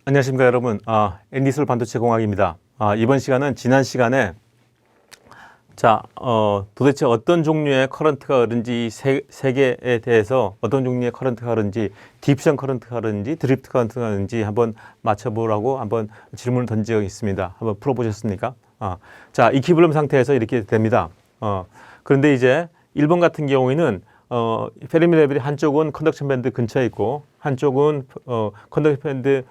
안녕하십니까 여러분. 앤디솔 반도체 공학입니다. 이번 시간은 지난 시간에 도대체 어떤 종류의 커런트가 흐른지 세 개에 대해서 어떤 종류의 커런트가 흐른지 디퓨전 커런트가 흐른지 드리프트 커런트가 흐른지 한번 맞춰보라고 한번 질문을 던지고 있습니다. 한번 풀어보셨습니까? 이퀴블럼 상태에서 이렇게 됩니다. 그런데 이제 1번 같은 경우에는 페르미 레벨이 한쪽은 컨덕션 밴드 근처에 있고 한쪽은 컨덕션 밴드에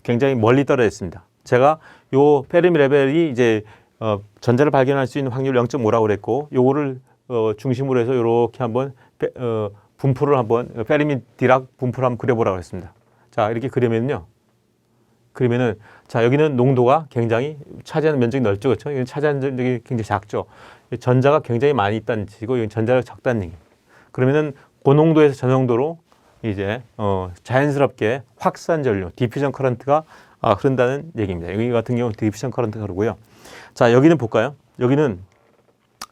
굉장히 멀리 떨어져 있습니다. 제가 요 페르미 레벨이 이제 전자를 발견할 수 있는 확률 0.5라고 그랬고 요거를 중심으로 해서 이렇게 한번 분포를 한번 페르미 디락 분포를 한번 그려보라고 했습니다. 자, 이렇게 그리면요. 여기는 농도가 굉장히 차지하는 면적이 넓죠. 그렇죠? 여기는 차지하는 면적이 굉장히 작죠. 전자가 굉장히 많이 있다는 뜻이고 여기는 전자가 적다는 얘기예요. 그러면은 고농도에서 저농도로 이제 자연스럽게 확산 전류, 디퓨전 커런트가 흐른다는 얘기입니다. 여기 같은 경우는 디퓨전 커런트가 흐르고요. 자, 여기는 볼까요? 여기는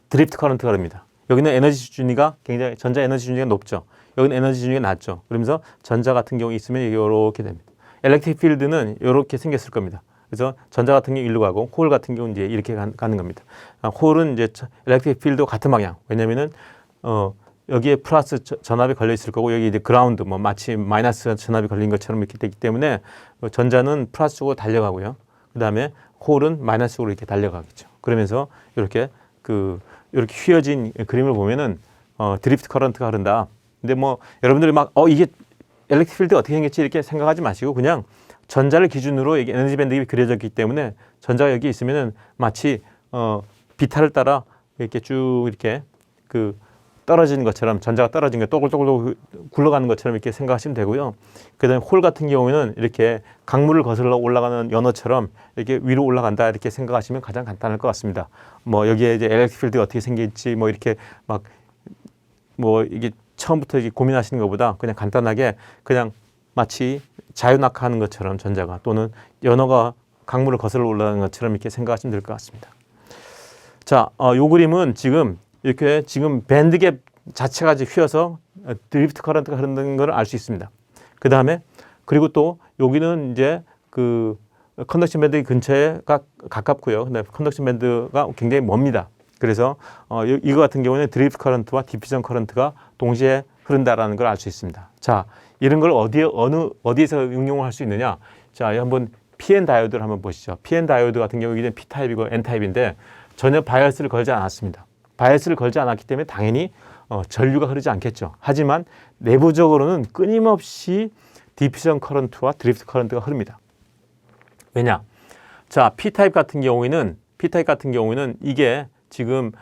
드리프트 커런트가 흐릅니다. 여기는 에너지 준위가 굉장히 전자 에너지 준위가 높죠. 여기는 에너지 준위가 낮죠. 그러면서 전자 같은 경우 있으면 이렇게 됩니다. 엘렉트릭 필드는 이렇게 생겼을 겁니다. 그래서 전자 같은 경우 일로 가고 홀 같은 경우는 이제 이렇게 가는 겁니다. 홀은 이제 엘렉트릭 필드와 같은 방향. 왜냐면은 여기에 플러스 전압이 걸려 있을 거고 여기 이제 그라운드 마치 마이너스 전압이 걸린 것처럼 이렇게 되기 때문에 전자는 플러스 쪽으로 달려가고요. 그다음에 홀은 마이너스 쪽으로 이렇게 달려가겠죠. 그러면서 이렇게 이렇게 휘어진 그림을 보면은 드리프트 커런트가 흐른다. 근데 여러분들이 이게 엘렉트릭 필드 어떻게 생겼지 이렇게 생각하지 마시고 그냥 전자를 기준으로 이게 에너지 밴드가 그려졌기 때문에 전자가 여기 있으면은 마치 비타를 따라 이렇게 쭉 이렇게 떨어지는 것처럼 전자가 떨어진 게 또글또글 굴러가는 것처럼 이렇게 생각하시면 되고요. 그다음에 홀 같은 경우에는 이렇게 강물을 거슬러 올라가는 연어처럼 이렇게 위로 올라간다 이렇게 생각하시면 가장 간단할 것 같습니다. 여기에 이제 엘렉트릭 필드가 어떻게 생길지 이렇게 이게 처음부터 이게 고민하시는 것보다 그냥 간단하게 그냥 마치 자유낙하하는 것처럼 전자가 또는 연어가 강물을 거슬러 올라가는 것처럼 이렇게 생각하시면 될 것 같습니다. 자, 요 그림은 지금 밴드갭 자체가 휘어서 드리프트 커런트가 흐르는 걸 알 수 있습니다. 그리고 또 여기는 이제 컨덕션 밴드 근처에 가깝고요. 근데 컨덕션 밴드가 굉장히 멉니다. 그래서 이거 같은 경우는 드리프트 커런트와 디퓨전 커런트가 동시에 흐른다라는 걸 알 수 있습니다. 자, 이런 걸 어디에서 응용을 할 수 있느냐? 자, 한번 PN 다이오드를 한번 보시죠. PN 다이오드 같은 경우 이게 P타입이고 N타입인데 전혀 바이어스를 걸지 않았습니다. 바이어스를 걸지 않았기 때문에 당연히 전류가 흐르지 않겠죠. 하지만 내부적으로는 끊임없이 디퓨전 커런트와 드리프트 커런트가 흐릅니다. 왜냐? 자, P타입 같은 경우에는 이게 지금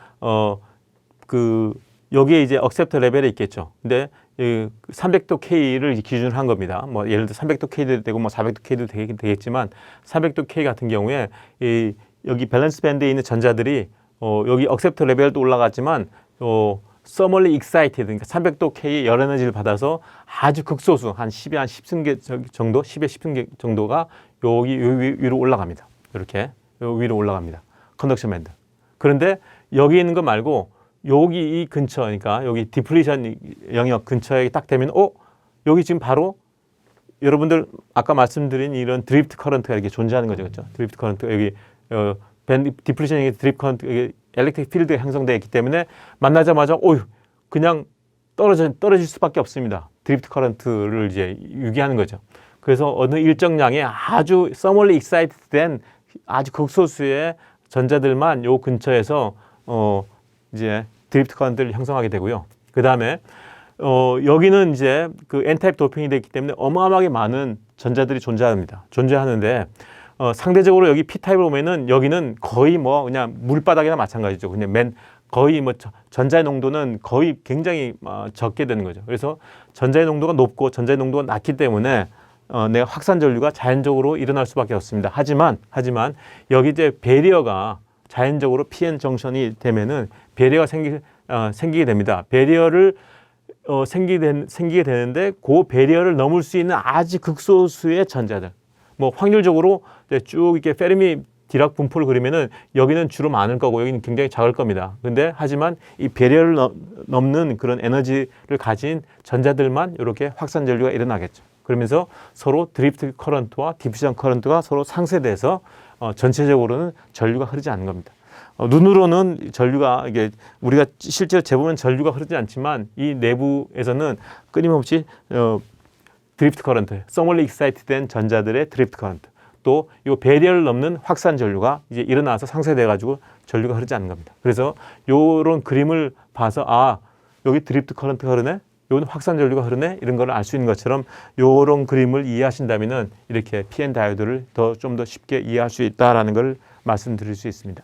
여기에 이제 억셉터 레벨에 있겠죠. 근데 300도 K를 기준으로 한 겁니다. 예를 들어 300도 K도 되고 400도 K도 되겠지만 300도 K 같은 경우에 여기 밸런스 밴드에 있는 전자들이 여기 억셉터 레벨도 올라갔지만 서멀리 익사이티드 그러니까 300도 K의 열 에너지를 받아서 아주 극소수 한 10의 10승계 정도, 10의 10승계 정도가 여기 위로 올라갑니다. 이렇게 위로 올라갑니다. 컨덕션 밴드. 그런데 여기 있는 거 말고 여기 이 근처 그러니까 여기 디플리션 영역 근처에 딱 되면 여기 지금 바로 여러분들 아까 말씀드린 이런 드리프트 커런트가 이렇게 존재하는 거죠. 그렇죠? 드리프트 커런트 여기 밴드 디플리션이 드리프트 커런트 엘렉트릭 필드가 형성되어 있기 때문에 만나자마자 그냥 떨어질 수밖에 없습니다. 드리프트 커런트를 이제 유기하는 거죠. 그래서 어느 일정량의 아주 서멀리 익사이트된 아주 극소수의 전자들만 요 근처에서 이제 드리프트 커런트를 형성하게 되고요. 그다음에 여기는 이제 N타입 도핑이 되기 때문에 어마어마하게 많은 전자들이 존재하는데 상대적으로 여기 P타입을 보면은 여기는 거의 그냥 물바닥이나 마찬가지죠. 그냥 거의 전자의 농도는 거의 굉장히 적게 되는 거죠. 그래서 전자의 농도가 높고 전자의 농도가 낮기 때문에 내가 확산 전류가 자연적으로 일어날 수밖에 없습니다. 하지만 여기 이제 배리어가 자연적으로 PN 정션이 되면은 배리어가 생기게 됩니다. 배리어를 생기게 되는데 그 배리어를 넘을 수 있는 아주 극소수의 전자들. 확률적으로 쭉 이렇게 페르미 디락 분포를 그리면은 여기는 주로 많을 거고 여기는 굉장히 작을 겁니다. 근데 하지만 이 배리어를 넘는 그런 에너지를 가진 전자들만 이렇게 확산 전류가 일어나겠죠. 그러면서 서로 드리프트 커런트와 디퓨전 커런트가 서로 상쇄돼서 전체적으로는 전류가 흐르지 않는 겁니다. 눈으로는 전류가 이게 우리가 실제로 재보면 전류가 흐르지 않지만 이 내부에서는 끊임없이 드리프트 커런트, 서멀리 익사이트된 전자들의 드리프트 커런트, 또 이 배리어를 넘는 확산 전류가 이제 일어나서 상쇄돼 가지고 전류가 흐르지 않는 겁니다. 그래서 요런 그림을 봐서 아, 여기 드리프트 커런트가 흐르네, 요건 확산 전류가 흐르네, 이런 걸 알 수 있는 것처럼 요런 그림을 이해하신다면은 이렇게 PN 다이오드를 좀 더 쉽게 이해할 수 있다라는 걸 말씀드릴 수 있습니다.